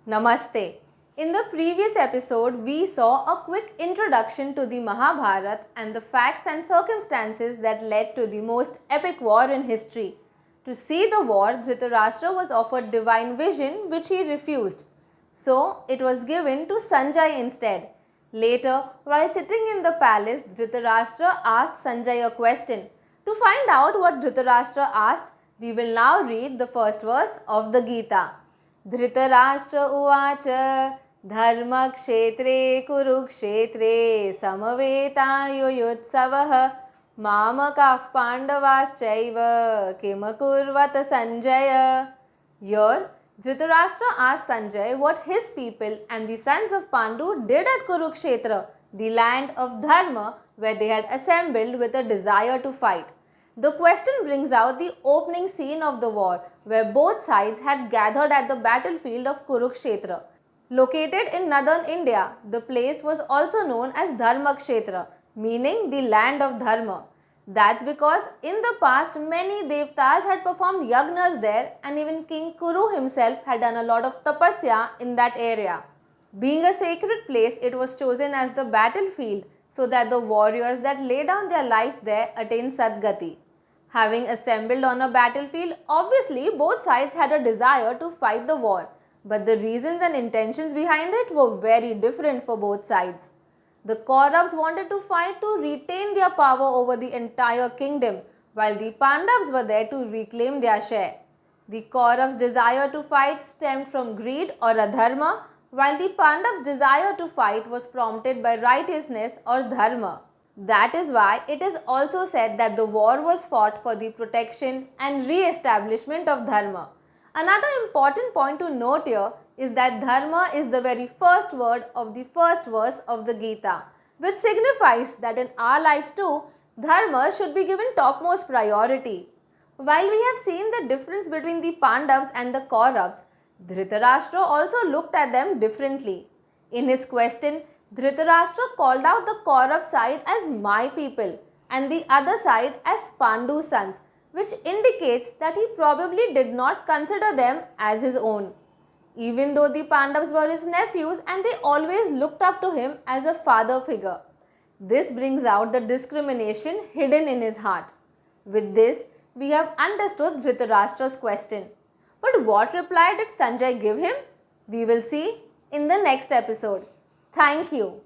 Namaste. In the previous episode, we saw a quick introduction to the Mahabharata and the facts and circumstances that led to the most epic war in history. To see the war, Dhritarashtra was offered divine vision, which he refused. So, it was given to Sanjay instead. Later, while sitting in the palace, Dhritarashtra asked Sanjay a question. To find out what Dhritarashtra asked, we will now read the first verse of the Gita. Dhritarashtra उवाच धर्मक्षेत्रे कुरुक्षेत्रे समवेतायुयुत्सवः मामकाः पाण्डवाश्चैव किमकुर्वत Sanjay. Here, Dhritarashtra asked Sanjay what his people and the sons of Pandu did at Kurukshetra, the land of Dharma, where they had assembled with a desire to fight. The question brings out the opening scene of the war, where both sides had gathered at the battlefield of Kurukshetra. Located in northern India, the place was also known as Dharmakshetra, meaning the land of Dharma. That's because in the past many devtas had performed yagnas there, and even King Kuru himself had done a lot of tapasya in that area. Being a sacred place, it was chosen as the battlefield so that the warriors that lay down their lives there attain Sadgati. Having assembled on a battlefield, obviously both sides had a desire to fight the war, but the reasons and intentions behind it were very different for both sides. The Kauravas wanted to fight to retain their power over the entire kingdom, while the Pandavas were there to reclaim their share. The Kauravas' desire to fight stemmed from greed or adharma, while the Pandavas' desire to fight was prompted by righteousness or dharma. That is why it is also said that the war was fought for the protection and re-establishment of dharma. Another important point to note here is that dharma is the very first word of the first verse of the Gita, which signifies that in our lives too, dharma should be given topmost priority. While we have seen the difference between the Pandavas and the Kauravas, Dhritarashtra also looked at them differently. In his question, Dhritarashtra called out the Kaurav side as my people and the other side as Pandu's sons, which indicates that he probably did not consider them as his own. Even though the Pandavas were his nephews and they always looked up to him as a father figure. This brings out the discrimination hidden in his heart. With this, we have understood Dhritarashtra's question. But what reply did Sanjay give him? We will see in the next episode. Thank you.